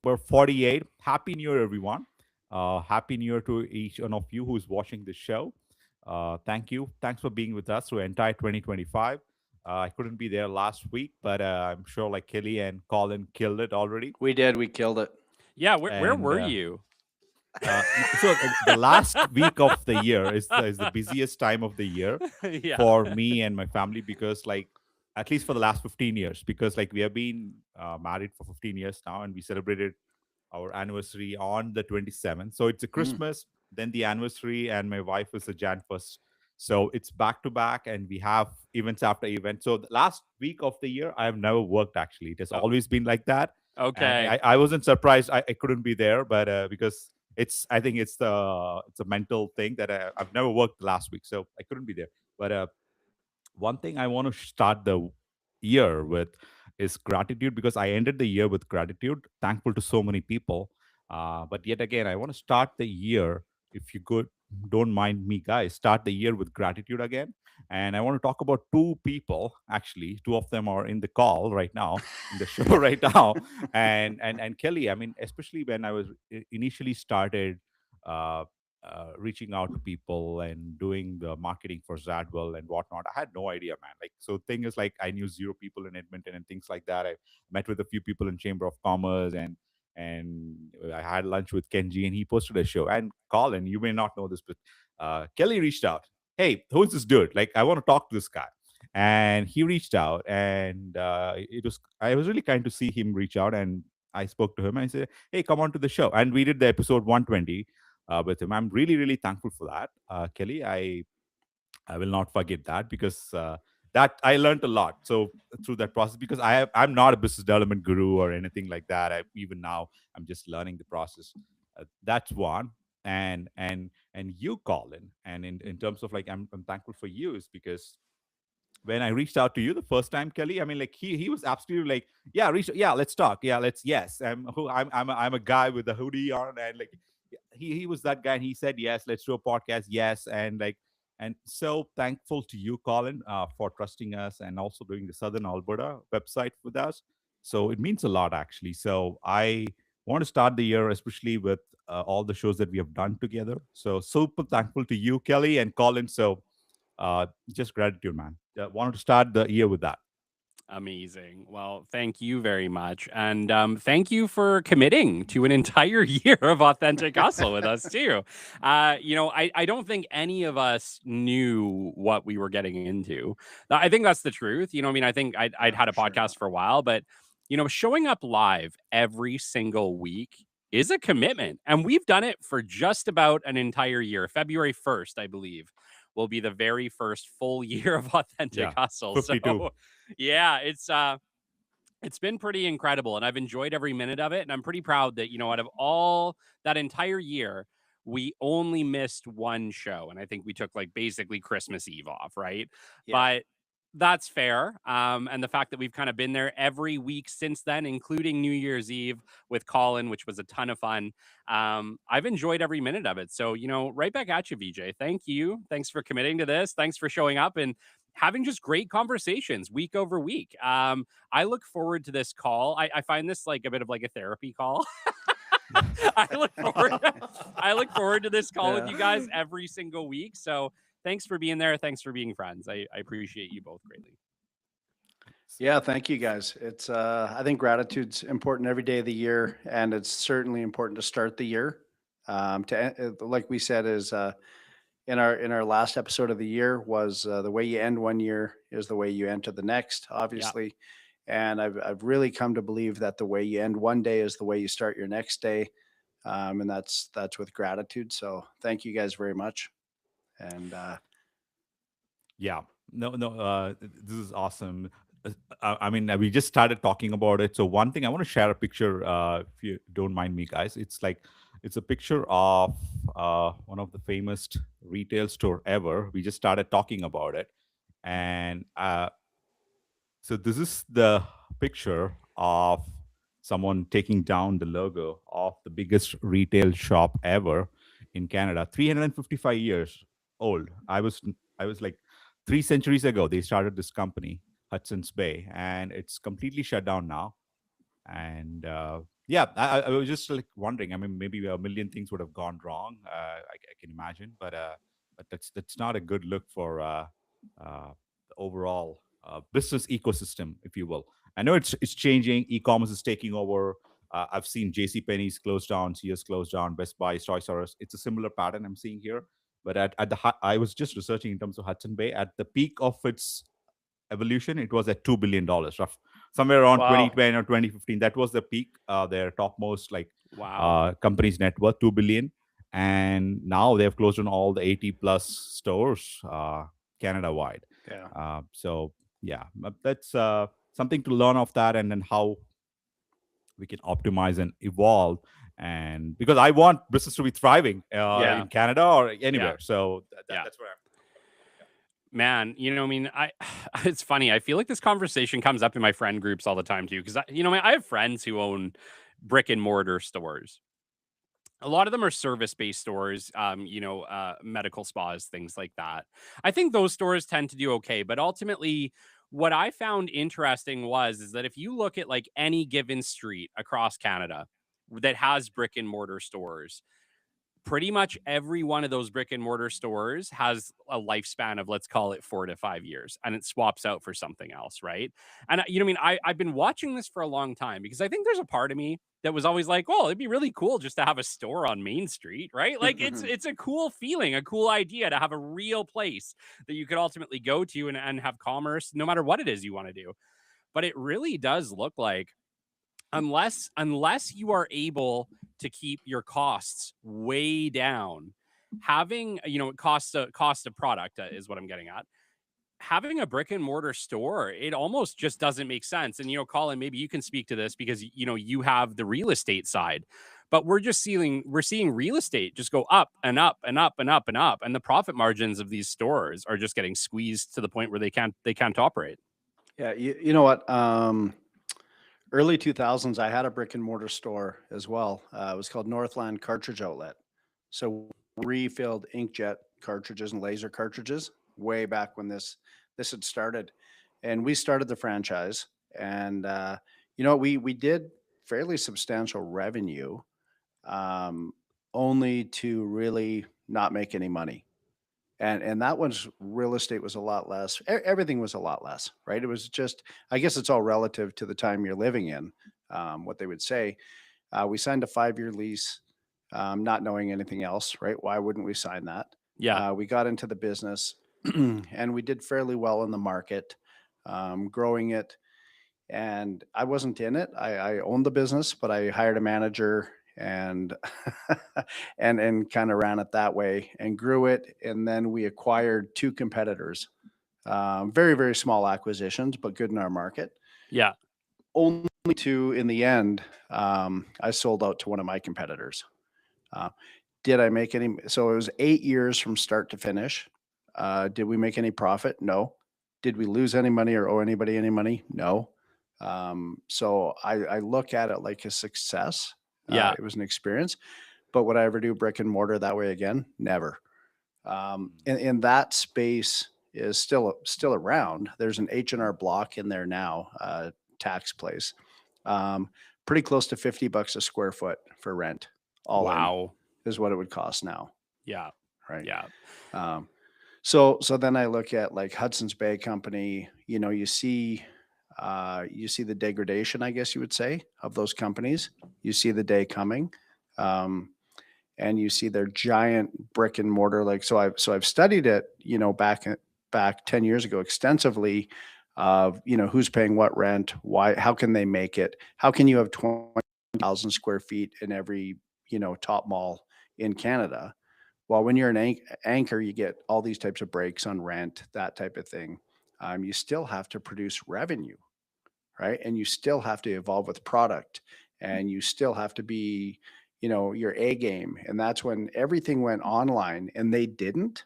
number 48. Happy New Year, everyone. Happy New Year to each one of you who's watching this show. Thank you. Thanks for being with us through entire 2025. I couldn't be there last week, but I'm sure like Kelly and Colin killed it already. We did. We killed it. Yeah, where And were you? the last week of the year is the busiest time of the year Yeah. for me and my family because like at least for the last 15 years because like we have been married for 15 years now and we celebrated our anniversary on the 27th. So it's a Mm. Christmas, then the anniversary, and my wife is a Jan 1st. So it's back to back, and we have events after event. So the last week of the year, I have never worked actually. It has Oh, always been like that. And okay. I wasn't surprised I couldn't be there, but because I think it's a mental thing that I've never worked last week, so I couldn't be there. But one thing I want to start the year with is gratitude because I ended the year with gratitude, thankful to so many people. But yet again, I want to start the year, if you could, don't mind me, guys, start the year with gratitude again. And I want to talk about two people. Actually, two of them are in the call right now, in the show right now. And Kelly, I mean, especially when I was initially started. Uh, Reaching out to people and doing the marketing for Zadwell and whatnot. I had no idea, man. Like, so thing is like I knew zero people in Edmonton and things like that. I met with a few people in Chamber of Commerce and I had lunch with Kenji and he posted a show. And Colin, you may not know this, but Kelly reached out. Hey, who's this dude? Like, I want to talk to this guy. And he reached out, and I was really kind to see him reach out, and I spoke to him. And I said, "Hey, come on to the show." And we did the episode 120 with him. I'm really, really thankful for that, Kelly. I will not forget that because that I learned a lot. So through that process, because I'm not a business development guru or anything like that. Even now, I'm just learning the process. That's one. And you, Colin, and in terms of like I'm thankful for you is because when I reached out to you the first time, Kelly, I mean, like he was absolutely like, yeah, yeah, let's talk, yeah, let's, yes, I'm a guy with a hoodie on, and like he was that guy, and he said yes, let's do a podcast, yes, and like, and so thankful to you, Colin, for trusting us and also doing the Southern Alberta website with us. So it means a lot, actually. So I want to start the year, especially with all the shows that we have done together. So super thankful to you, Kelly and Colin. So just gratitude, man. Wanted to start the year with that. Amazing. Well, thank you very much. And thank you for committing to an entire year of authentic hustle with us, too. I don't think any of us knew what we were getting into. I think that's the truth. I mean, I think I'd Yeah, had for a sure. podcast for a while, but, showing up live every single week is a commitment. And we've done it for just about an entire year. February 1st, I believe, will be the very first full year of authentic Yeah, hustle. So, 52. yeah, it's been pretty incredible and I've enjoyed every minute of it. And I'm pretty proud that, out of all that entire year, we only missed one show. And I think we took like basically Christmas Eve off, right? Yeah. But that's fair. And the fact that we've kind of been there every week since then, including New Year's Eve with Colin, which was a ton of fun. I've enjoyed every minute of it. So, right back at you, VJ. Thank you. Thanks for committing to this. Thanks for showing up and having just great conversations week over week. I look forward to this call. I find this like a bit of like a therapy call. I look forward I look forward to this call with Yeah. you guys every single week. So thanks for being there. Thanks for being friends. I appreciate you both greatly. Yeah, thank you guys. It's I think gratitude's important every day of the year, and it's certainly important to start the year. Like we said, is in our last episode of the year was the way you end one year is the way you enter the next, Yeah. obviously. And I've really come to believe that the way you end one day is the way you start your next day, and that's with gratitude. So thank you guys very much. And Yeah. No, no, this is awesome. I mean, we just started talking about it. So one thing I want to share a picture, if you don't mind me, guys. It's a picture of one of the famous retail store ever. We just started talking about it, and so this is the picture of someone taking down the logo of the biggest retail shop ever in Canada. 355 years old. I was like 3 centuries ago they started this company, Hudson's Bay, and it's completely shut down now. And yeah, I was just like wondering. I mean, maybe a million things would have gone wrong. I can imagine, but that's not a good look for the overall business ecosystem, if you will. I know it's changing. E-commerce is taking over. I've seen J.C. Penney's closed down, Sears closed down, Best Buy, Toys R Us. It's a similar pattern I'm seeing here. But I was just researching in terms of Hudson Bay at the peak of its evolution, it was at $2 billion, somewhere around Wow. 2010 or 2015. That was the peak. Their topmost Wow. company's net worth, 2 billion, and now they've closed on all the 80 plus stores Canada wide. Yeah. So yeah, but that's something to learn of that, and then how we can optimize and evolve. And because I want business to be thriving Yeah. in Canada or Yeah. anywhere, so Yeah. that's where I'm. Man, I mean, it's funny. I feel like this conversation comes up in my friend groups all the time too, because I have friends who own brick and mortar stores. A lot of them are service-based stores, medical spas, things like that. I think those stores tend to do okay, but ultimately, what I found interesting is that if you look at like any given street across Canada that has brick and mortar stores, pretty much every one of those brick and mortar stores has a lifespan of, let's call it 4 to 5 years, and it swaps out for something else, right? And I've been watching this for a long time because I think there's a part of me that was always like, oh, it'd be really cool just to have a store on Main Street, right? Like it's a cool feeling, a cool idea to have a real place that you could ultimately go to and have commerce no matter what it is you want to do. But it really does look like, unless you are able to keep your costs way down, having cost of product is what I'm getting at. Having a brick and mortar store, it almost just doesn't make sense. And Colin, maybe you can speak to this because you have the real estate side. But we're seeing real estate just go up and up and up and up and up, and the profit margins of these stores are just getting squeezed to the point where they can't operate. Yeah. You know what? Early 2000s, I had a brick and mortar store as well. It was called Northland Cartridge Outlet. So we refilled inkjet cartridges and laser cartridges way back when this had started, and we started the franchise. And we did fairly substantial revenue, um, only to really not make any money. And that was real estate was a lot less. Everything was a lot less, right? It was just, I guess it's all relative to the time you're living in. What they would say, we signed a 5-year lease, not knowing anything else, right? Why wouldn't we sign that? Yeah. We got into the business, and we did fairly well in the market, growing it. And I wasn't in it. I owned the business, but I hired a manager and and kind of ran it that way and grew it. And then we acquired two competitors, very very small acquisitions, but good in our market. Yeah. Only to, in the end, I sold out to one of my competitors. Uh, did I make any? So it was 8 years from start to finish. Did we make any profit? No. Did we lose any money or owe anybody any money? No. So I look at it like a success. Yeah. It was an experience, but would I ever do brick and mortar that way again? Never. And that space is still around. There's an H&R Block in there now, tax place, pretty close to $50 a square foot for rent. All in Wow. is what it would cost now, Yeah. right? Yeah. Um, so then I look at like Hudson's Bay Company. You see the degradation, I guess you would say, of those companies. You see the day coming, and you see their giant brick and mortar. Like I've studied it, back 10 years ago extensively. Of who's paying what rent, why, how can they make it? How can you have 20,000 square feet in every top mall in Canada? Well, when you're an anchor, you get all these types of breaks on rent, that type of thing. You still have to produce revenue, right? And you still have to evolve with product, and you still have to be, your A game. And that's when everything went online and they didn't.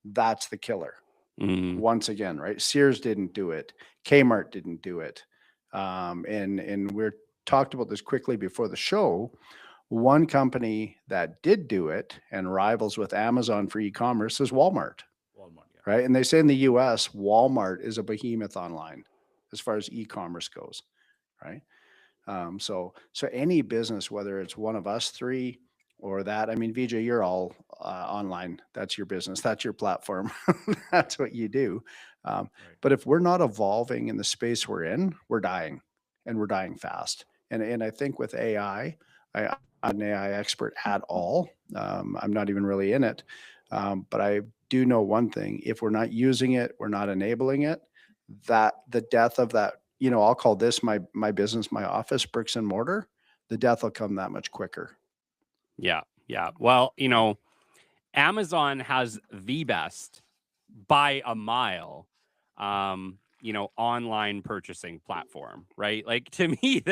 That's the killer. Mm. Once again, right? Sears didn't do it. Kmart didn't do it. And we're talked about this quickly before the show. One company that did do it and rivals with Amazon for e-commerce is Walmart, Walmart, yeah. right? And they say in the US, Walmart is a behemoth online as far as e-commerce goes, right? So any business, whether it's one of us three or that, I mean, Vijay, you're all online. That's your business. That's your platform. That's what you do. Um, Right. but if we're not evolving in the space we're in, we're dying, and we're dying fast. And I think with AI, I'm not an AI expert at all. I'm not even really in it. But I do know one thing: if we're not using it, we're not enabling it. That the death of that, I'll call this my business, my office, bricks and mortar. The death will come that much quicker. Yeah. Yeah. Well, Amazon has the best by a mile, online purchasing platform, right? Like to me,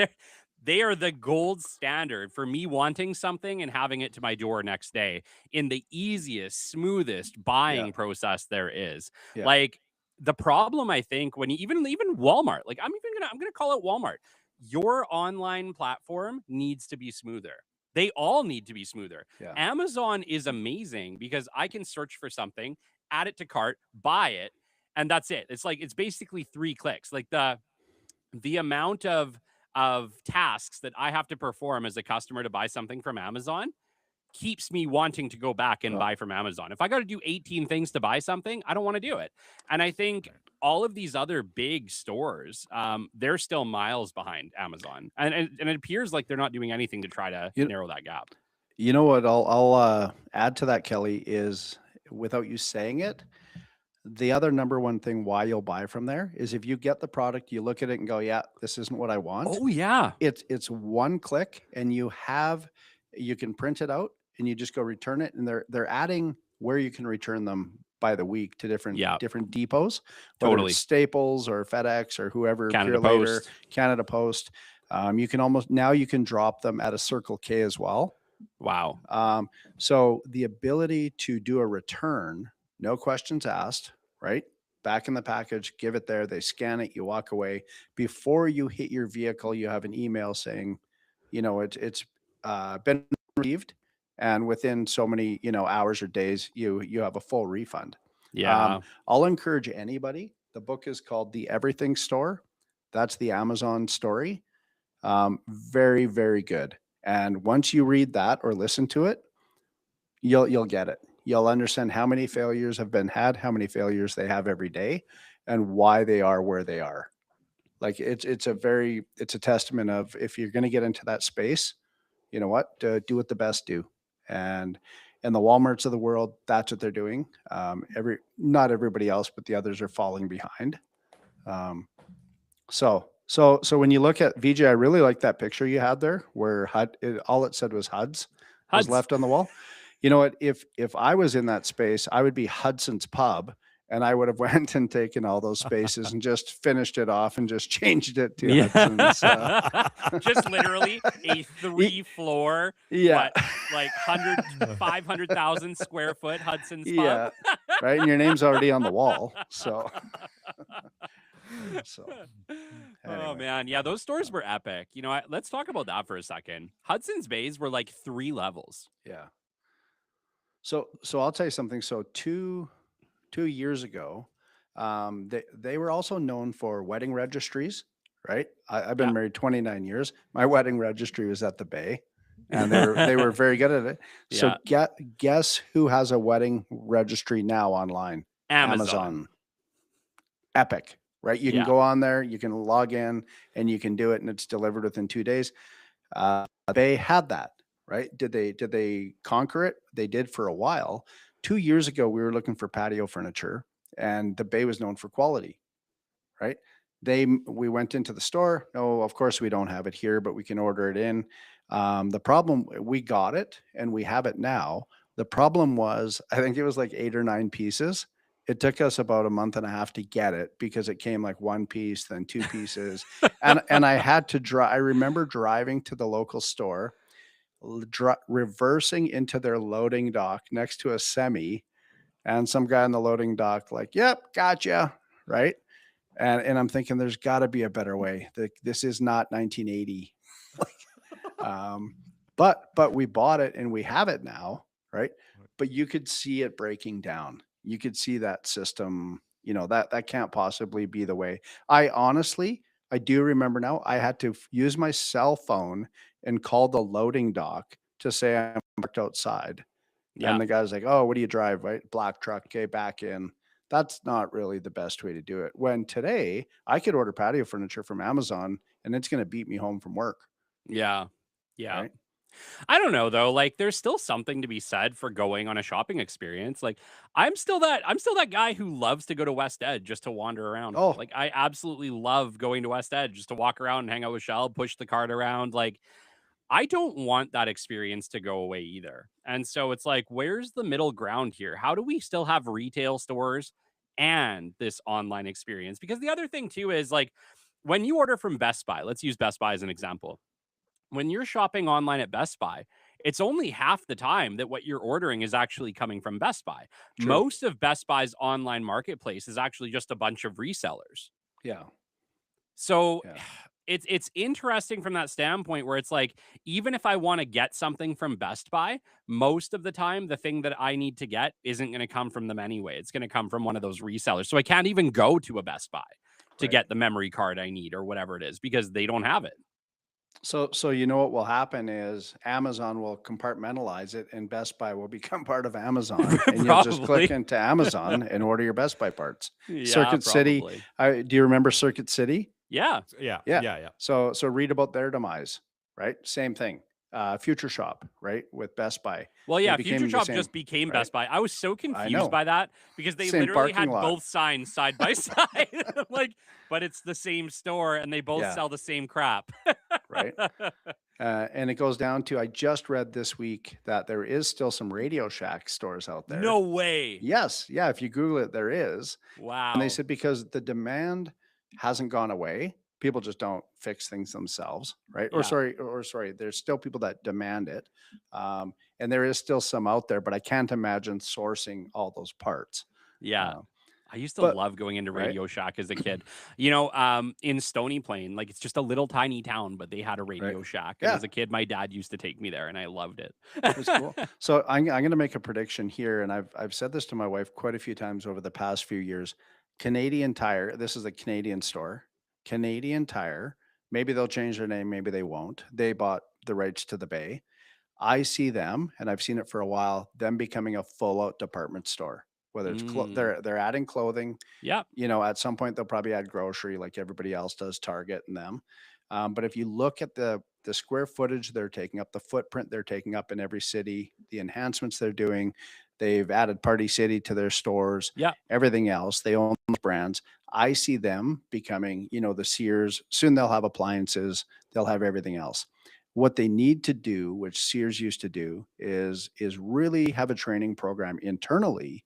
they are the gold standard for me wanting something and having it to my door next day in the easiest, smoothest Yeah, buying process there is. yeah, Like the problem, I think, when you even Walmart, like I'm gonna call it Walmart. Your online platform needs to be smoother. They all need to be smoother. yeah, Amazon is amazing because I can search for something, add it to cart, buy it, and that's it. It's basically 3 clicks. Like the amount of tasks that I have to perform as a customer to buy something from Amazon keeps me wanting to go back and oh, buy from Amazon. If I got to do 18 things to buy something, I don't want to do it. And I think Right. all of these other big stores, they're still miles behind Amazon, and it appears like they're not doing anything to try to you, narrow that gap. you know what? I'll add to that, Kelly, is without you saying it. The other number one thing why you'll buy from there is if you get the product, you look at it and go, yeah, this isn't what I want. Oh yeah, It's one click, and you can print it out, and you just go return it, and they're adding where you can return them by the week to yeah, different depots, whether it's totally. Staples or FedEx or whoever, Canada Pure Later, Post. Canada Post. You can drop them at a Circle K as well. Wow. So the ability to do a return, no questions asked, right? Back in the package, give it there. They scan it, you walk away. Before you hit your vehicle, you have an email saying, it's been received, and within so many hours or days, you have a full refund. Yeah. I'll encourage anybody. The book is called The Everything Store. That's the Amazon story. Very, very good. And once you read that or listen to it, you'll get it. You'll understand how many failures have been had, how many failures they have every day, and why they are where they are. Like it's a testament of, if you're going to get into that space, you know what, do what the best do. And the Walmarts of the world, that's what they're doing. Not everybody else, but the others are falling behind. So when you look at VJ, I really like that picture you had there where all it said was HUDs was Huds. left on the wall. You know what? If I was in that space, I would be Hudson's Pub, and I would have went and taken all those spaces and just finished it off and just changed it to Hudson's. Yeah. Just literally a 3 floor, Yeah, what, like 500,000 square foot Hudson's Pub. yeah, right. And your name's already on the wall, so so Oh anyway, man, yeah, those stores were epic. Let's talk about that for a second. Hudson's Bays were like 3 levels. yeah. So I'll tell you something. So 2 years ago, they were also known for wedding registries, right? I've Yeah. been married 29 years. My wedding registry was at the Bay, and they were very good at it. So Yeah. guess who has a wedding registry now online? Amazon. Amazon. Epic, right? You can Yeah. go on there, you can log in, and you can do it, and it's delivered within 2 days. They had that, right? Did they conquer it? They did for a while. 2 years ago, we were looking for patio furniture, and the Bay was known for quality, right? We went into the store. No, of course we don't have it here, but we can order it in. The problem, we got it and we have it now. The problem was, I think it was like 8 or 9 pieces. It took us about a month and a half to get it because it came like one piece, then 2 pieces, and I had to drive. I remember driving to the local store, reversing into their loading dock next to a semi, and some guy on the loading dock like, "Yep, gotcha," right? And I'm thinking there's got to be a better way. This is not 1980. um, but we bought it and we have it now, right? But you could see it breaking down. You could see that system. That can't possibly be the way. I honestly, I do remember now. I had to use my cell phone and call the loading dock to say I'm parked outside. Yeah. And the guy's like, "Oh, what do you drive?" Right? Black truck. Okay, back in. That's not really the best way to do it. When today I could order patio furniture from Amazon and it's going to beat me home from work. Yeah. Yeah. Right? I don't know though. Like there's still something to be said for going on a shopping experience. Like I'm still that guy who loves to go to West Edge just to wander around. Oh, Like I absolutely love going to West Edge just to walk around and hang out with Shell, push the cart around. Like I don't want that experience to go away either. And so it's like, where's the middle ground here? How do we still have retail stores and this online experience? Because the other thing too is like when you order from Best Buy, let's use Best Buy as an example. When you're shopping online at Best Buy, it's only half the time that what you're ordering is actually coming from Best Buy. true. Most of Best Buy's online marketplace is actually just a bunch of resellers. Yeah. So Yeah. it's interesting from that standpoint where it's like even if I want to get something from Best Buy, most of the time the thing that I need to get isn't going to come from them anyway. It's going to come from one of those resellers. So I can't even go to a Best Buy to Right. get the memory card I need or whatever it is because they don't have it. So you know what will happen is Amazon will compartmentalize it and Best Buy will become part of Amazon and you'll just click Probably. into Amazon and order your Best Buy parts. Yeah, Circuit City, probably. do you remember Circuit City? Yeah. Yeah, Yeah. yeah, yeah. So read about their demise, right? Same thing. Future Shop, right? With Best Buy. Well, They yeah, became Future the Shop same, just became right? Best Buy. I was so I confused know. by that because they Same literally parking had lot. both signs side by side. I'm like, but it's the same store and they both Yeah. sell the same crap. Right. And it goes down to, I just read this week that there is still some Radio Shack stores out there. No way. Yes. Yeah. If you Google it, there is. And they Wow. said because the demand hasn't gone away, people just don't fix things themselves, right? Yeah. Or sorry, there's still people that demand it. And there is still some out there, but I can't imagine sourcing all those parts. Yeah. Uh, I used to but love going into right. Radio Shack as a kid. In Stony Plain, like it's just a little tiny town, but they had a Right. Radio Shack. And Yeah. as a kid, my dad used to take me there and I loved it. That's cool. So I'm going to make a prediction here, and I've said this to my wife quite a few times over the past few years. Canadian Tire, this is a Canadian store. Canadian Tire, maybe they'll change their name, maybe they won't. They bought the rights to the Bay. I see them, and I've seen it for a while, them becoming a full out department store. Whether it's they're adding clothing, Yeah. at some point they'll probably add grocery like everybody else does, Target and them. But if you look at the square footage they're taking up, the footprint they're taking up in every city, the enhancements they're doing, they've added Party City to their stores, Yeah. everything else. They own those brands. I see them becoming, the Sears. Soon they'll have appliances. They'll have everything else. What they need to do, which Sears used to do, is really have a training program internally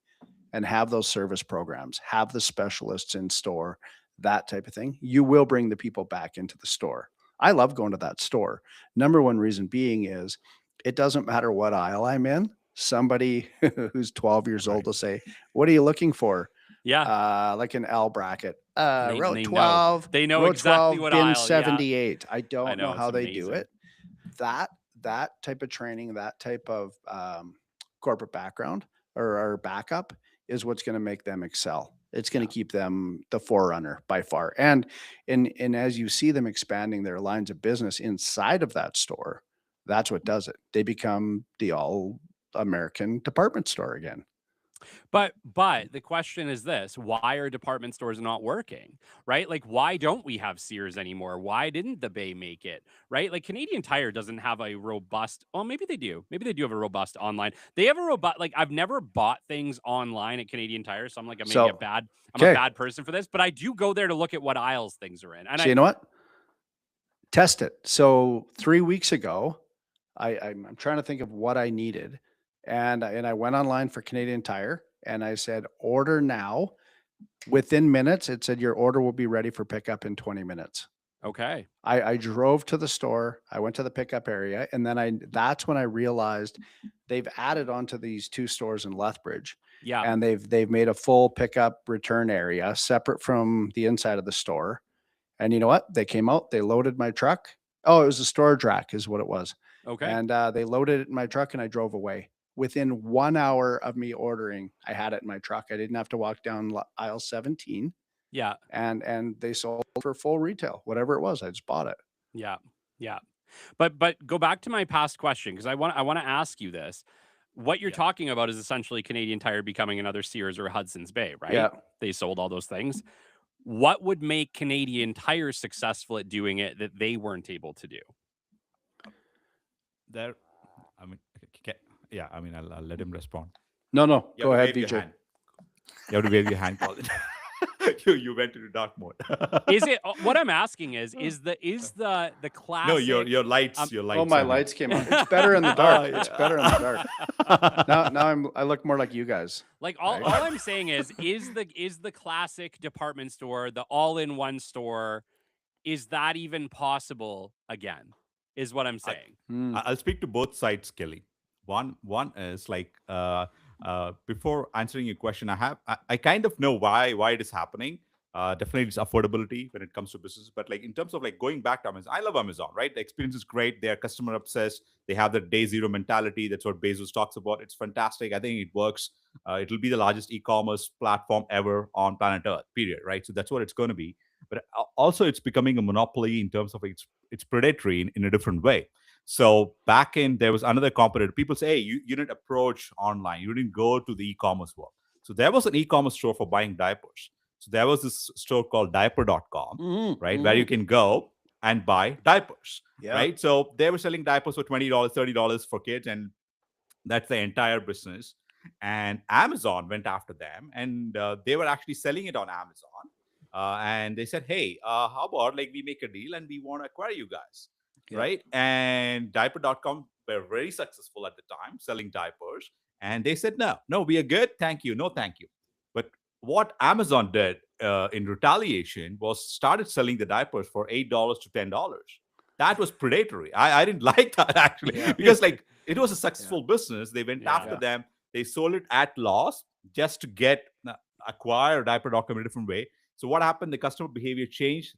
and have those service programs, have the specialists in store, that type of thing. You will bring the people back into the store. I love going to that store. Number one reason being is it doesn't matter what aisle I'm in. Somebody who's 12 years old Right. will say, "What are you looking for?" Yeah. Like an L bracket. And Row they know. 12. They know row exactly 12, what bin aisle. Yeah. 78. I I don't know know. how It's they do amazing. it. That type of training, that type of corporate background or backup is what's going to make them excel. It's going Yeah. to keep them the forerunner by far. And as you see them expanding their lines of business inside of that store, that's what does it. They become the all American department store again. But the question is this, why are department stores not working? Right? Like why don't we have Sears anymore? Why didn't the Bay make it? Right? Like Canadian Tire doesn't have a robust, well, maybe they do. Maybe they do have a robust online. They have a robust, like I've never bought things online at Canadian Tire, so I'm like maybe So, I'm a okay. bad person for this, but I do go there to look at what aisles things are in. And So you know what? Test it. So 3 weeks ago, I'm trying to think of what I needed, and I went online for Canadian Tire, and I said, "Order now." Within minutes, it said, "Your order will be ready for pickup in 20 minutes." okay. I drove to the store, I went to the pickup area, and then that's when I realized they've added onto these 2 stores in Lethbridge, Yeah. and they've made a full pickup return area separate from the inside of the store. And you know what? They came out, they loaded my truck. Oh, it was a storage rack is what it was. Okay. And they loaded it in my truck and I drove away. Within 1 hour of me ordering, I had it in my truck. I didn't have to walk down aisle 17. Yeah. and they sold for full retail, whatever it was. I just bought it. Yeah. Yeah. But go back to my past question, because I want to ask you this. What you're Yeah. talking about is essentially Canadian Tire becoming another Sears or Hudson's Bay, right? Yeah. They sold all those things. What would make Canadian Tire successful at doing it that they weren't able to do? There, I mean, yeah, I mean, I'll let him respond. No, You go have to ahead, wave your VJ. hand. You have to wave your hand, Colin. you went into dark mode. Is it what I'm asking is the No, classic your lights, your lights. Oh, my I mean. lights came on. It's better in the dark. yeah. It's better in the dark. Now I look more like you guys. like all, Right. all I'm saying is the classic department store, the all-in-one store, is that even possible again? Is what I'm saying. I'll speak to both sides, Kelly. One is like before answering your question, I kind of know why it is happening. Definitely it's affordability when it comes to business, but like in terms of like going back to Amazon, I love Amazon, right? The experience is great. They are customer obsessed. They have the day zero mentality. That's what Bezos talks about. It's fantastic. I think it works. It'll be the largest e-commerce platform ever on planet Earth. Period. Right. So that's what it's going to be. But also, it's becoming a monopoly in terms of it's predatory in a different way. So back in there was another competitor. People say, hey, you didn't approach online. You didn't go to the e-commerce world. So there was an e-commerce store for buying diapers. So there was this store called diaper.com, right, where you can go and buy diapers, Yeah. right? So they were selling diapers for $20, $30 for kids, and that's the entire business. And Amazon went after them, and they were actually selling it on Amazon. And they said, hey, how about like we make a deal and we want to acquire you guys, Yeah. right? And diaper.com were very successful at the time selling diapers. And they said, no, we are good. Thank you. No, thank you. But what Amazon did in retaliation was started selling the diapers for $8 to $10. That was predatory. I didn't like that actually, Yeah. because like it was a successful business. They went Yeah. after them. They sold it at loss just to get acquire diaper.com in a different way. So what happened? The customer behavior changed.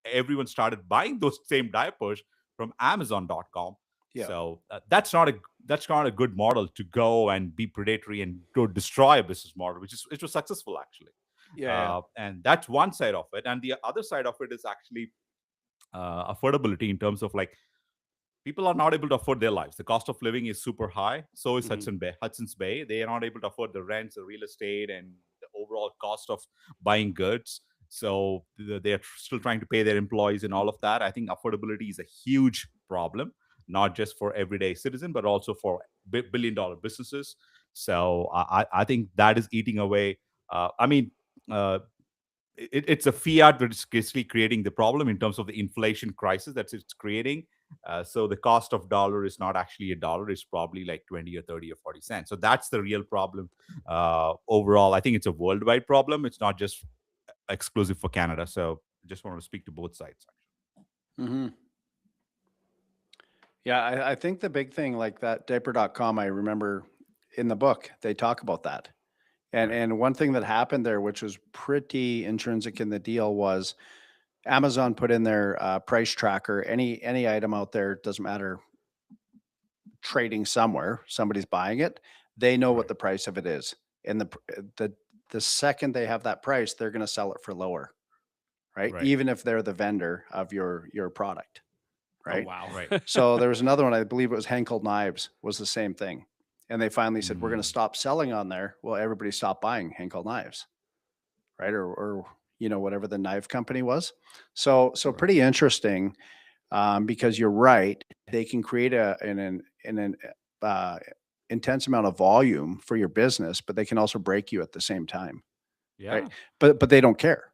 Everyone started buying those same diapers from Amazon.com. Yeah. So that's not a good model to go and be predatory and to destroy a business model, which was successful actually. Yeah. And that's one side of it, and the other side of it is actually affordability in terms of like people are not able to afford their lives. The cost of living is super high. So is Hudson's Bay. They are not able to afford the rents, the real estate, and the overall cost of buying goods. So they are still trying to pay their employees and all of that. I think affordability is a huge problem, not just for everyday citizen, but also for billion-dollar businesses. So I think that is eating away. I mean, it's a fiat that is basically creating the problem in terms of the inflation crisis that it's creating. So the cost of dollar is not actually a dollar; it's probably like 20 or 30 or 40 cents. So that's the real problem. Overall, I think it's a worldwide problem. It's not just exclusive for Canada. So I just want to speak to both sides. Mm-hmm. Yeah, I think the big thing like that diaper.com, I remember in the book, they talk about that. And one thing that happened there, which was pretty intrinsic in the deal, was Amazon put in their price tracker. Any item out there, doesn't matter, trading somewhere, somebody's buying it. They know what the price of it is, and the second they have that price, they're going to sell it for lower, right? Even if they're the vendor of your product, right? Oh, wow. Right. So there was another one, I believe it was Henkel Knives, was the same thing. And they finally said, we're going to stop selling on there. Well, everybody stopped buying Henkel Knives, right? Or whatever the knife company was. So pretty interesting, because you're right. They can create an intense amount of volume for your business, but they can also break you at the same time. Yeah. Right? But they don't care.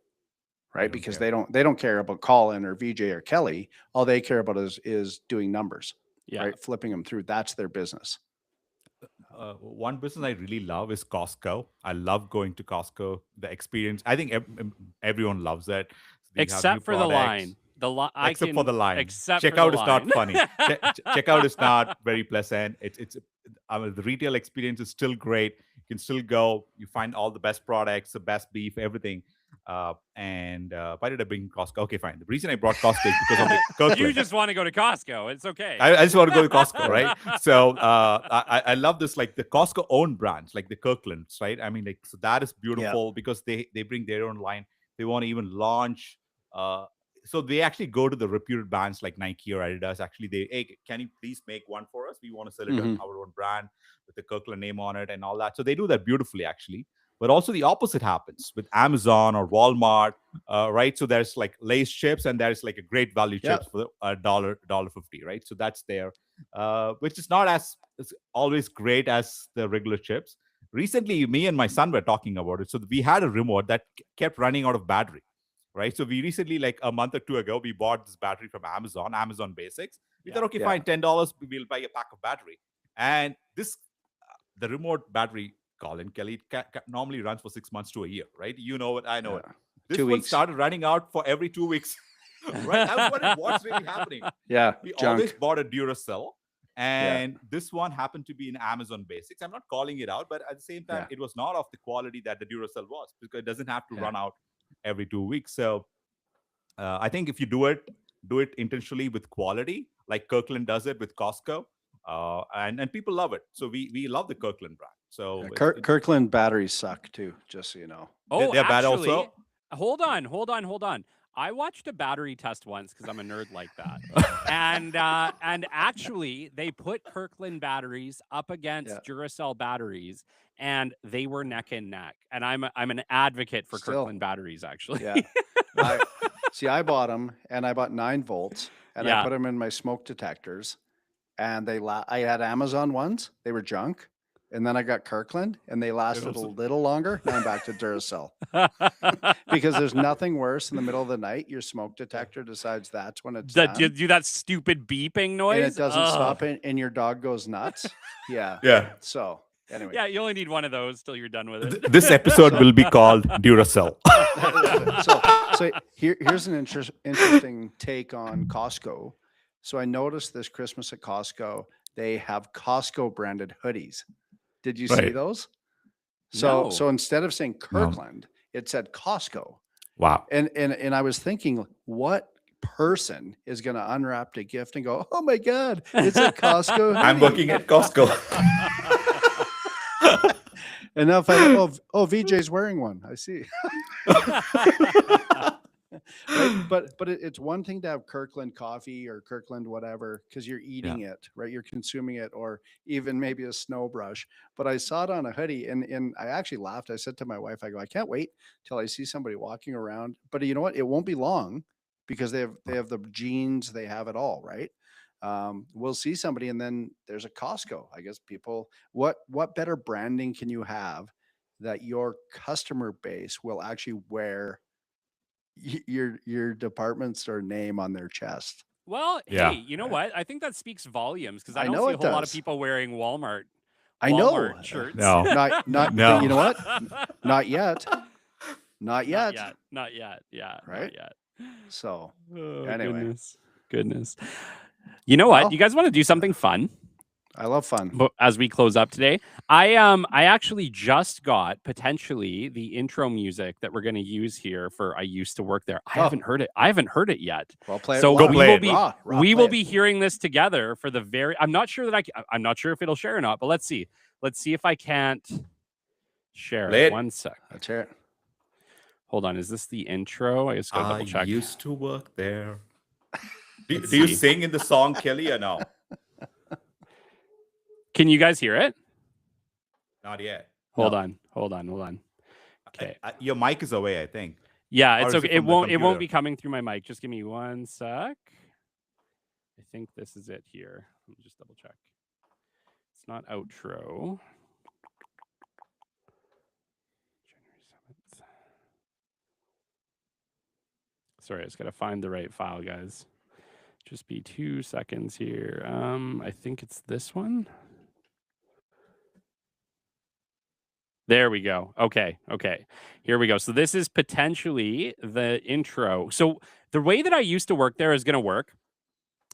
Right? don't Because care. they don't care about Colin or VJ or Kelly. All they care about is doing numbers, Yeah. right? Flipping them through. That's their business. One business I really love is Costco. I love going to Costco. The experience, I think everyone loves it. They have new Except for the products. line. The line. Except for the line. Except for Checkout the is line. not funny. Checkout is not very pleasant. The retail experience is still great. You can still go. You find all the best products, the best beef, everything. Why did I bring Costco? Okay, fine. The reason I brought Costco is because of the Kirkland. You just want to go to Costco. It's okay. I just want to go to Costco, right? So I love this, like the Costco owned brands, like the Kirklands, right? I mean, like, so that is beautiful because they bring their own line. They want to even launch. So they actually go to the reputed brands like Nike or Adidas. Actually, hey, can you please make one for us? We want to sell it on our own brand with the Kirkland name on it and all that. So they do that beautifully, actually. But also the opposite happens with Amazon or Walmart, right? So there's like Lay's chips, and there's like a great value chips for a dollar 50, right? So that's there, which is not as it's always great as the regular chips. Recently, me and my son were talking about it. So we had a remote that kept running out of battery, right? So we recently, like a month or two ago, we bought this battery from Amazon Basics. We thought, okay, fine, $10, we'll buy a pack of battery. And this, the remote battery, Colin, Kelly, normally runs for 6 months to a year, right? You know it, I know it. This 2 one weeks. started running out for every 2 weeks, right? I was wondering what's really happening. Yeah, We junk. always bought a Duracell, and this one happened to be in Amazon Basics. I'm not calling it out, but at the same time, it was not of the quality that the Duracell was, because it doesn't have to run out every 2 weeks. So I think if you do it intentionally with quality, like Kirkland does it with Costco, and people love it. So we love the Kirkland brand. So Kirkland batteries suck too, just so you know. Oh, they're bad actually, also. hold on. I watched a battery test once because I'm a nerd like that, and actually they put Kirkland batteries up against Duracell batteries, and they were neck and neck. And I'm an advocate for Kirkland batteries, actually. Yeah. I bought them, and I bought 9 volts, and I put them in my smoke detectors, and I had Amazon ones. They were junk. And then I got Kirkland, and they lasted a little longer. Now I'm back to Duracell. Because there's nothing worse in the middle of the night. Your smoke detector decides that's when it's done. Do that stupid beeping noise. And it doesn't stop, and your dog goes nuts. Yeah. So anyway. Yeah, you only need one of those till you're done with it. This episode will be called Duracell. So here's an interesting take on Costco. So I noticed this Christmas at Costco, they have Costco branded hoodies. Did you see those? So instead of saying Kirkland, it said Costco. Wow. And I was thinking, what person is going to unwrap a gift and go, oh my God, it's a Costco hoodie. I'm looking at Costco. And now if I VJ's wearing one, I see. Right? But it's one thing to have Kirkland coffee or Kirkland whatever, because you're eating it, right? You're consuming it, or even maybe a snow brush. But I saw it on a hoodie, and I actually laughed. I said to my wife, I go, I can't wait till I see somebody walking around. But you know what? It won't be long, because they have the jeans, they have it all, right? We'll see somebody, and then there's a Costco. I guess people, what better branding can you have that your customer base will actually wear your department store name on their chest? Well, hey, you know what? I think that speaks volumes, because I don't see a whole lot of people wearing Walmart shirts. No. Not No. You know what? Not yet. Not yet. Yeah. Right? Not yet. So anyway. Goodness. You know what? You guys want to do something fun? I love fun. But as we close up today, I actually just got potentially the intro music that we're going to use here for I Used to Work There. I haven't heard it yet. Well, play it. So we will it. be hearing this together for the very. I'm not sure if it'll share or not, but let's see. Let's see if I can't share it. 1 sec. Let's hear it. Hold on. Is this the intro? I just got to double check. I used to work there. Do you sing in the song, Kelly, or no? Can you guys hear it? Not yet. Hold on. Okay. Your mic is away, I think. Yeah, it's okay. It won't be coming through my mic. Just give me 1 sec. I think this is it here. Let me just double check. It's not outro. January 7th. Sorry, I just gotta find the right file, guys. Just be 2 seconds here. I think it's this one. There we go. Okay. Here we go. So this is potentially the intro. So the way that I Used to Work There is going to work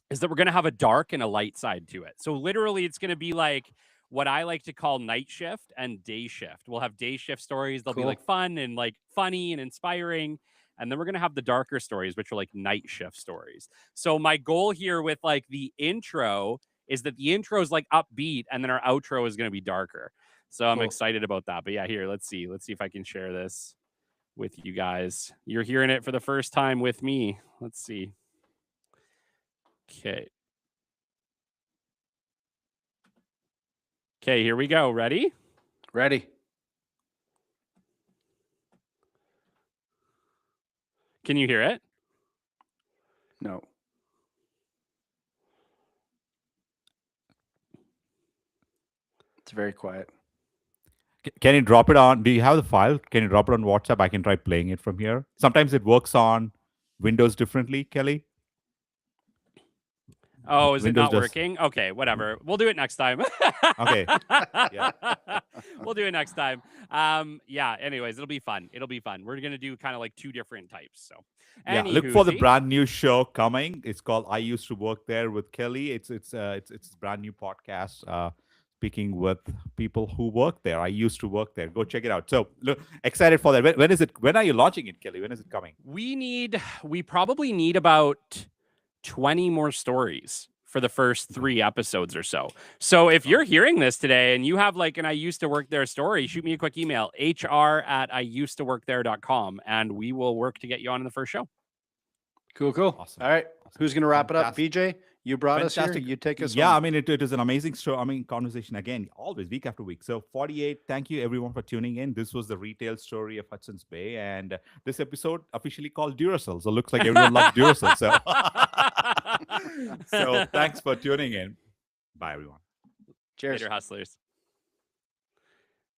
is that we're going to have a dark and a light side to it. So literally it's going to be like what I like to call night shift and day shift. We'll have day shift stories. They'll be like fun and like funny and inspiring. And then we're going to have the darker stories, which are like night shift stories. So my goal here with like the intro is that the intro is like upbeat, and then our outro is going to be darker. So I'm excited about that. But yeah, here, let's see if I can share this. with you guys. You're hearing it for the first time with me. Let's see. Okay. Okay, here we go. Ready? Ready. Can you hear it? No. It's very quiet. Can you drop it on? Do you have the file? Can you drop it on WhatsApp? I can try playing it from here. Sometimes it works on Windows differently, Kelly. Oh, is Windows it not working? Okay, whatever. We'll do it next time. Okay. Yeah. We'll do it next time. Yeah, anyways, it'll be fun. It'll be fun. We're going to do kind of like 2 different types. So, Yeah, look for the anywhoosie. brand new show coming. It's called "I Used to Work There" with Kelly. It's a brand new podcast. Speaking with people who work there. I used to work there. Go check it out. So, look, excited for that. When is it? When are you launching it, Kelly? When is it coming? We probably need about 20 more stories for the first 3 episodes or so. So if you're hearing this today and you have like an I used to work there story, shoot me a quick email, hr@iusedtoworkthere.com, and we will work to get you on in the first show. Cool. Awesome. All right. Awesome. Who's going to wrap it up? Fantastic. BJ, you brought us Fantastic. here. You take us Yeah, home. I mean, it is an amazing show. I mean, conversation again, always week after week. So 48, thank you everyone for tuning in. This was the retail story of Hudson's Bay. And this episode officially called Duracell. So looks like everyone loves Duracell. So, so thanks for tuning in. Bye, everyone. Cheers. Later, hustlers.